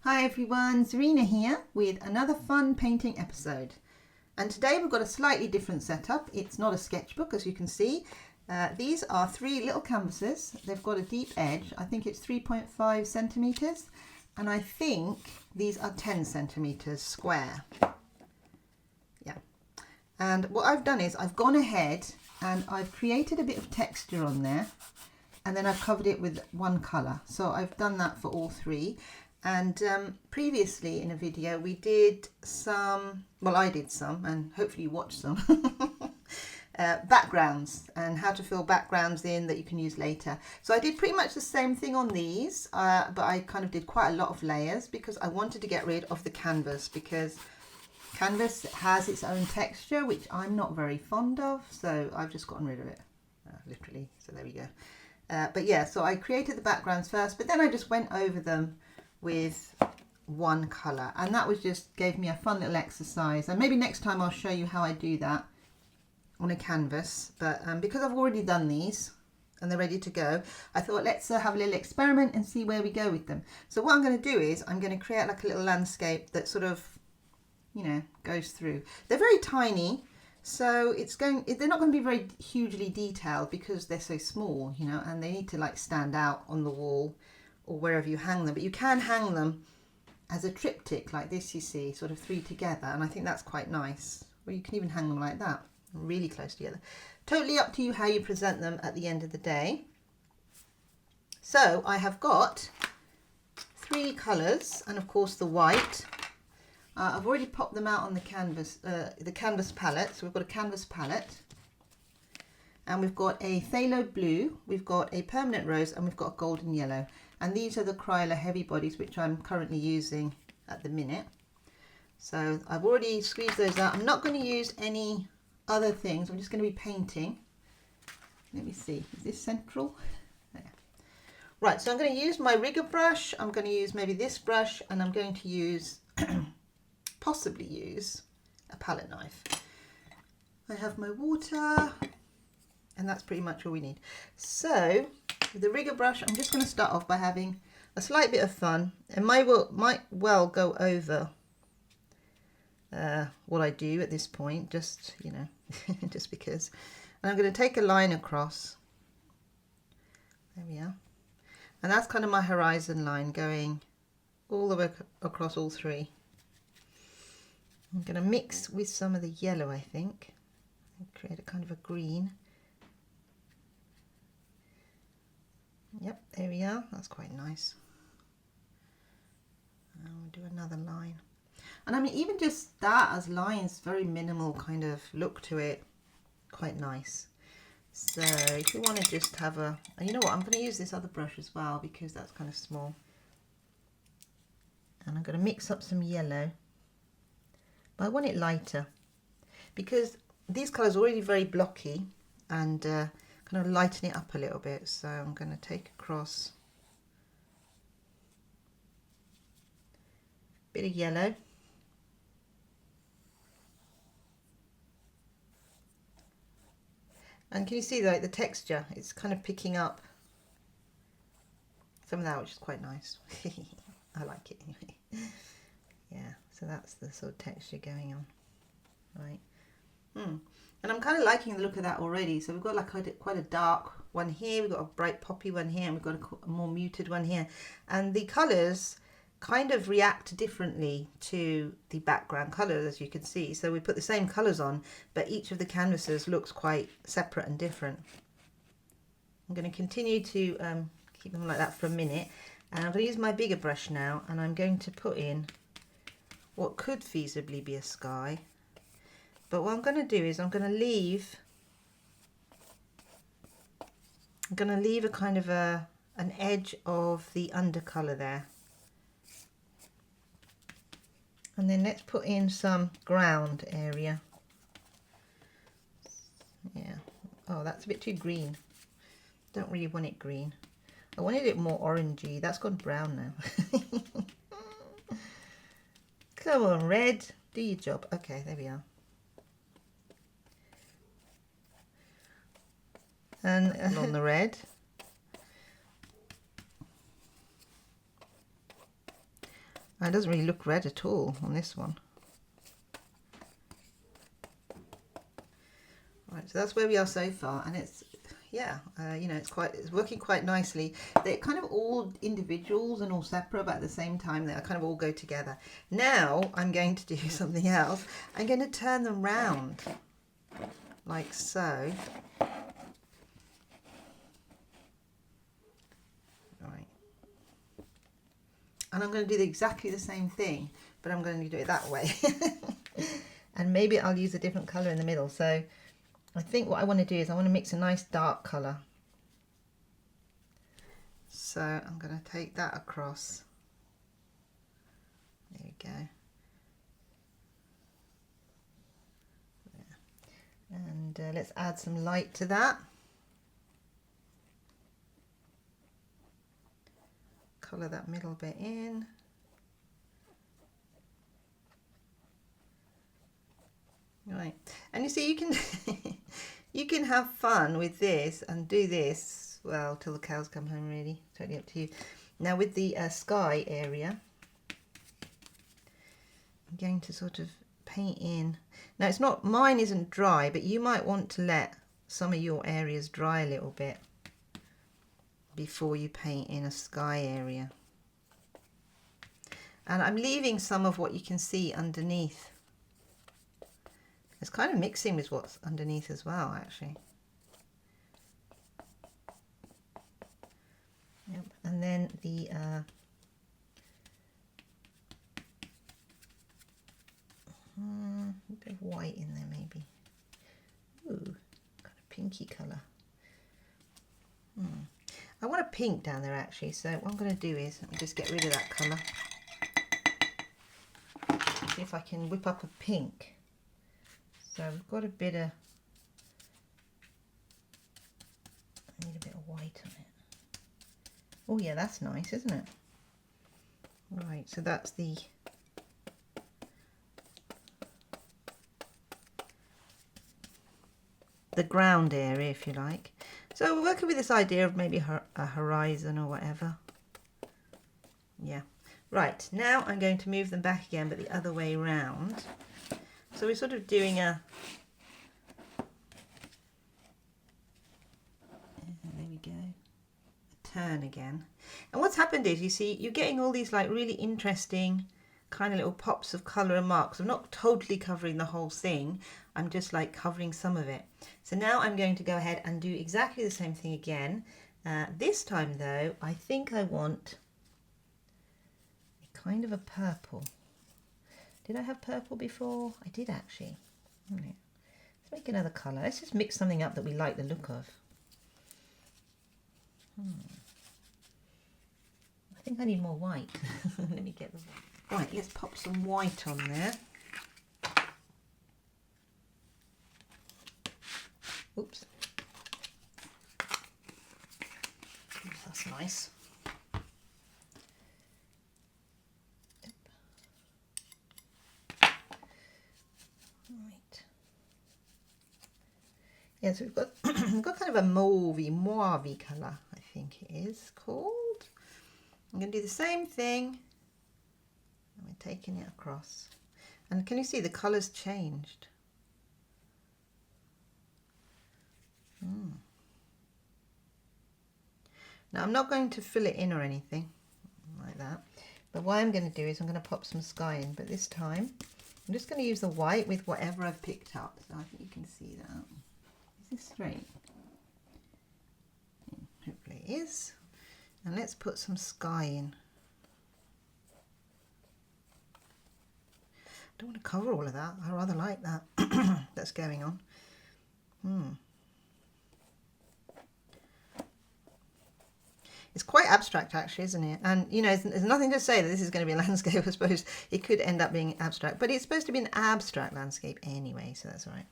Hi everyone, Zarina here with another fun painting episode. And today we've got a slightly different setup. It's not a sketchbook, as you can see. These are three little canvases. They've got a deep edge. I think it's 3.5 centimeters. And I think these are 10 centimeters square. Yeah. And what I've done is I've gone ahead and I've created a bit of texture on there. And then I've covered it with one colour. So I've done that for all three. And previously in a video we did some, well I did some, and hopefully you watched some, backgrounds and how to fill backgrounds in that you can use later. So I did pretty much the same thing on these, but I kind of did quite a lot of layers because I wanted to get rid of the canvas, because canvas has its own texture which I'm not very fond of, so I've just gotten rid of it, literally, so there we go. But yeah, so I created the backgrounds first, but then I just went over them with one colour, and that was just gave me a fun little exercise. And maybe next time I'll show you how I do that on a canvas, but because I've already done these and they're ready to go, I thought let's have a little experiment and see where we go with them. So what I'm going to do is I'm going to create like a little landscape that sort of, you know, goes through. They're very tiny, so they're not going to be very hugely detailed because they're so small, you know, and they need to like stand out on the wall or wherever you hang them. But you can hang them as a triptych like this, you see, sort of three together, and I think that's quite nice. Or you can even hang them like that, really close together. Totally up to you how you present them at the end of the day. So I have got three colours, and of course the white. I've already popped them out on the canvas palette. So we've got a canvas palette, and we've got a phthalo blue, we've got a permanent rose, and we've got a golden yellow. And these are the Cryolor heavy bodies, which I'm currently using at the minute. So I've already squeezed those out. I'm not going to use any other things. I'm just going to be painting. Let me see. Is this central? There. Right, so I'm going to use my rigger brush. I'm going to use maybe this brush, and I'm going to use, possibly use a palette knife. I have my water, and that's pretty much all we need. So with the rigger brush, I'm just going to start off by having a slight bit of fun. It might well go over what I do at this point, just, you know, just because. And I'm going to take a line across. There we are. And that's kind of my horizon line going all the way across all three. I'm going to mix with some of the yellow, I think, and create a kind of a green. Yep, there we are. That's quite nice. And we'll do another line. And I mean, even just that as lines, very minimal kind of look to it. Quite nice. So if you want to just have a, and you know what, I'm going to use this other brush as well because that's kind of small. And I'm going to mix up some yellow. But I want it lighter because these colours are already very blocky, and kind of lighten it up a little bit. So I'm going to take across a bit of yellow, and can you see like the texture, it's kind of picking up some of that, which is quite nice. I like it anyway. Yeah, so that's the sort of texture going on, right? And I'm kind of liking the look of that already. So we've got like quite a dark one here, we've got a bright poppy one here, and we've got a more muted one here. And the colours kind of react differently to the background colours, as you can see. So we put the same colours on, but each of the canvases looks quite separate and different. I'm going to continue to keep them like that for a minute. And I'm going to use my bigger brush now, and I'm going to put in what could feasibly be a sky. But what I'm going to do is I'm going to leave a kind of an edge of the undercolour there. And then let's put in some ground area. Yeah. Oh, that's a bit too green. Don't really want it green. I wanted it more orangey. That's gone brown now. Come on, red. Do your job. Okay, there we are. And on the red. And it doesn't really look red at all on this one. Right, so that's where we are so far, and it's, yeah, you know, it's working quite nicely. They're kind of all individuals and all separate, but at the same time they kind of all go together. Now I'm going to do something else. I'm going to turn them round like so. Right. And I'm going to do exactly the same thing, but I'm going to do it that way. And maybe I'll use a different colour in the middle. So I think what I want to do is I want to mix a nice dark colour. So I'm going to take that across. There we go. Yeah. And let's add some light to that. Colour that middle bit in. Right, and you see, you can you can have fun with this and do this, well, till the cows come home, really, totally up to you. Now with the sky area, I'm going to sort of paint in. Now it's not, mine isn't dry, but you might want to let some of your areas dry a little bit before you paint in a sky area. And I'm leaving some of what you can see underneath. It's kind of mixing with what's underneath as well, actually. Yep. And then the a bit of white in there, maybe. Ooh, kind of pinky colour. I want a pink down there, actually. So what I'm going to do is let me just get rid of that colour. See if I can whip up a pink. So we've got a bit of, I need a bit of white on it. Oh yeah, that's nice, isn't it? Right, so that's the ground area, if you like. So we're working with this idea of maybe a horizon or whatever. Yeah. Right, now I'm going to move them back again, but the other way round. So we're sort of doing a, there we go, a turn again. And what's happened is, you see, you're getting all these like really interesting kind of little pops of colour and marks. I'm not totally covering the whole thing, I'm just like covering some of it. So now I'm going to go ahead and do exactly the same thing again. This time though, I think I want a kind of a purple. Did I have purple before? I did, actually. Let's make another colour. Let's just mix something up that we like the look of. I think I need more white. Let me get the white. Right, let's pop some white on there. Oops. That's nice. Right. Yeah, so we've got we've got kind of a mauvey colour, I think it is called. I'm going to do the same thing. And we're taking it across. And can you see the colour's changed? Now I'm not going to fill it in or anything like that, but what I'm going to do is I'm going to pop some sky in, but this time I'm just going to use the white with whatever I've picked up. So I think you can see that. Is this straight? Hopefully it is. And let's put some sky in. I don't want to cover all of that. I rather like that that's going on. It's quite abstract, actually, isn't it? And, you know, there's nothing to say that this is going to be a landscape. I suppose it could end up being abstract, but it's supposed to be an abstract landscape anyway, so that's all right.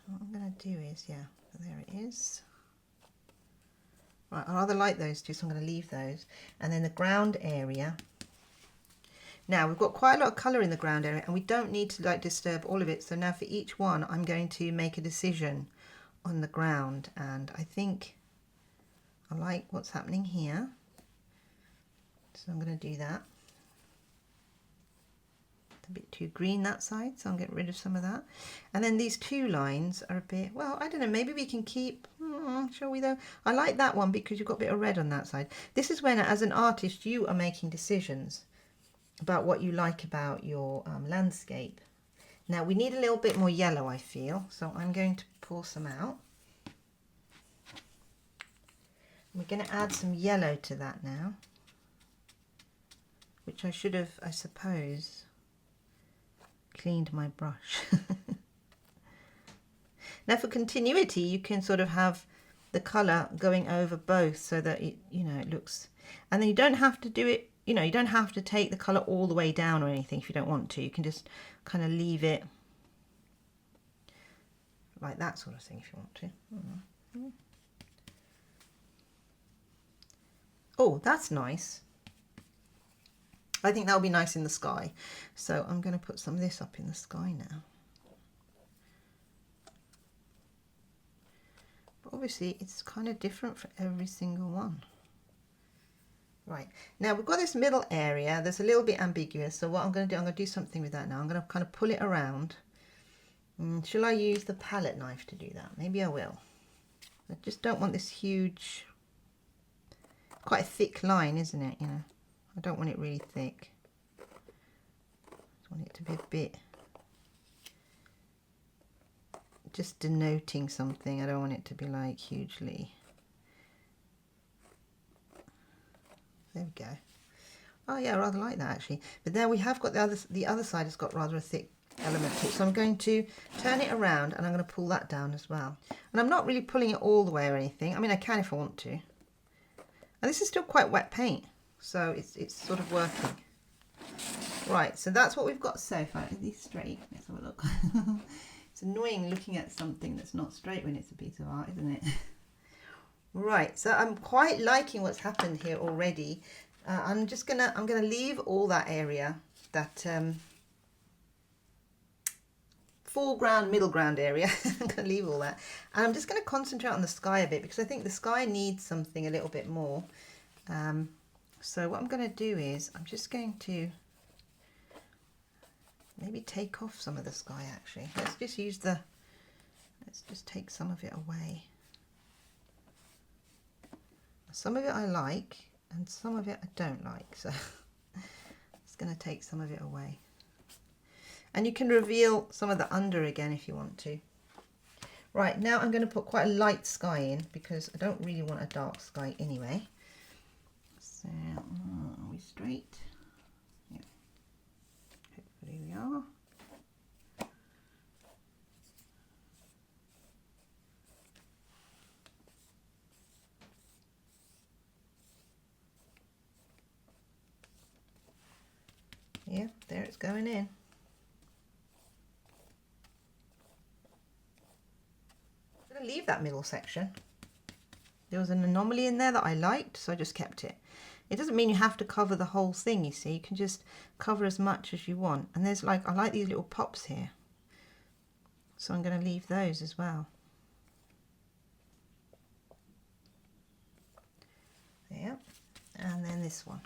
What I'm going to do is, yeah, there it is. Right, I rather like those two, so I'm going to leave those. And then the ground area. Now, we've got quite a lot of colour in the ground area, and we don't need to, like, disturb all of it. So now for each one, I'm going to make a decision on the ground, and I think I like what's happening here. So I'm going to do that. It's a bit too green that side, so I'll get rid of some of that. And then these two lines are a bit, well, I don't know, maybe we can keep, shall we though? I like that one because you've got a bit of red on that side. This is when, as an artist, you are making decisions about what you like about your landscape. Now we need a little bit more yellow, I feel, so I'm going to pour some out. We're going to add some yellow to that now, which I should have, I suppose, cleaned my brush. Now for continuity, you can sort of have the colour going over both so that it, you know, it looks, and then you don't have to do it, you know, you don't have to take the colour all the way down or anything if you don't want to. You can just kind of leave it like that sort of thing if you want to. Oh, that's nice. I think that'll be nice in the sky. So I'm going to put some of this up in the sky now. But obviously it's kind of different for every single one. Right, now we've got this middle area that's a little bit ambiguous. So what I'm going to do, I'm going to do something with that now. I'm going to kind of pull it around. Shall I use the palette knife to do that? Maybe I will. I just don't want this huge, quite a thick line, isn't it? You know, I don't want it really thick. I want it to be a bit just denoting something. I don't want it to be like hugely. There we go. Oh yeah, I rather like that actually. But there we have got the other side has got rather a thick element to it. So I'm going to turn it around and I'm going to pull that down as well. And I'm not really pulling it all the way or anything. I mean, I can if I want to. And this is still quite wet paint, so it's sort of working. Right, so that's what we've got so far. Are these straight? Let's have a look. It's annoying looking at something that's not straight when it's a piece of art, isn't it? Right, so I'm quite liking what's happened here already. I'm gonna leave all that area, that foreground, middle ground area. I'm gonna leave all that, and I'm just gonna concentrate on the sky a bit because I think the sky needs something a little bit more. So what I'm gonna do is I'm just going to maybe take off some of the sky actually. Let's just take some of it away. Some of it I like and some of it I don't like, so it's going to take some of it away. And you can reveal some of the under again if you want to. Right, now I'm going to put quite a light sky in because I don't really want a dark sky anyway. So, are we straight? Yeah. Hopefully we are. Yeah, there it's going in. I'm going to leave that middle section. There was an anomaly in there that I liked, so I just kept it. It doesn't mean you have to cover the whole thing, you see. You can just cover as much as you want. And there's like, I like these little pops here. So I'm going to leave those as well. Yeah, and then this one.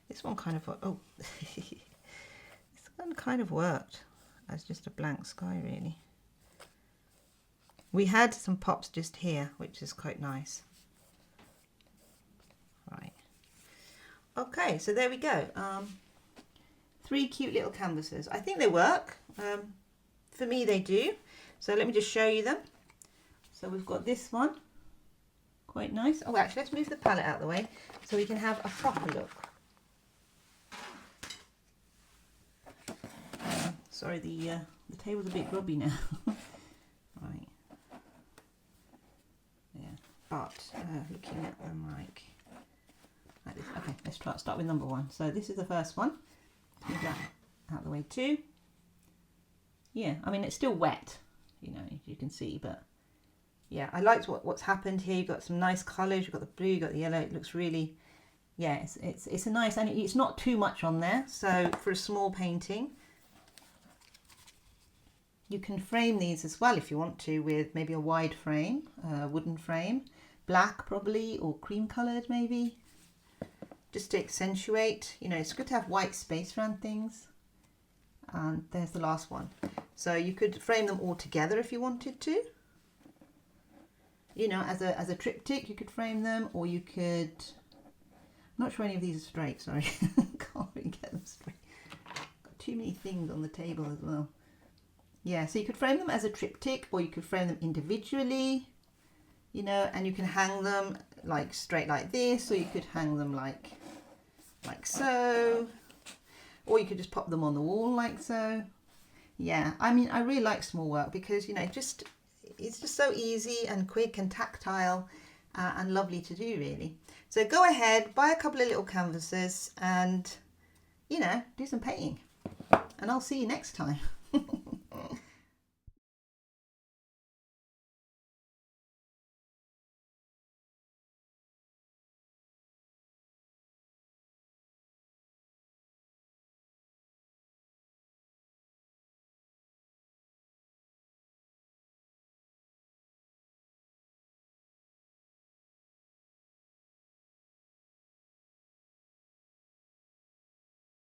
This one kind of, oh, this one kind of worked as just a blank sky really. We had some pops just here, which is quite nice. Right. Okay, so there we go. 3 cute little canvases. I think they work. For me, they do. So let me just show you them. So we've got this one, quite nice. Oh, actually, let's move the palette out of the way so we can have a proper look. Sorry, the table's a bit grubby now. Right. Yeah, but looking at them like this. Okay, let's start with number 1. So this is the first one. Move that out of the way too. Yeah, I mean it's still wet, you know, you can see, but yeah, I liked what's happened here. You've got some nice colours. You've got the blue, you've got the yellow. It looks really, yeah, it's a nice, and it's not too much on there. So for a small painting. You can frame these as well if you want to with maybe a wide frame, wooden frame. black probably, or cream coloured maybe, just to accentuate. You know, it's good to have white space around things. And there's the last one. So you could frame them all together if you wanted to. You know, as a triptych you could frame them, or you could, I'm not sure any of these are straight, sorry. Can't really get them straight. Got too many things on the table as well. Yeah, so you could frame them as a triptych, or you could frame them individually, you know, and you can hang them like straight like this, or you could hang them like so, or you could just pop them on the wall like so. Yeah, I mean, I really like small work because, you know, it's just so easy and quick and tactile and lovely to do, really. So go ahead, buy a couple of little canvases and, you know, do some painting. And I'll see you next time.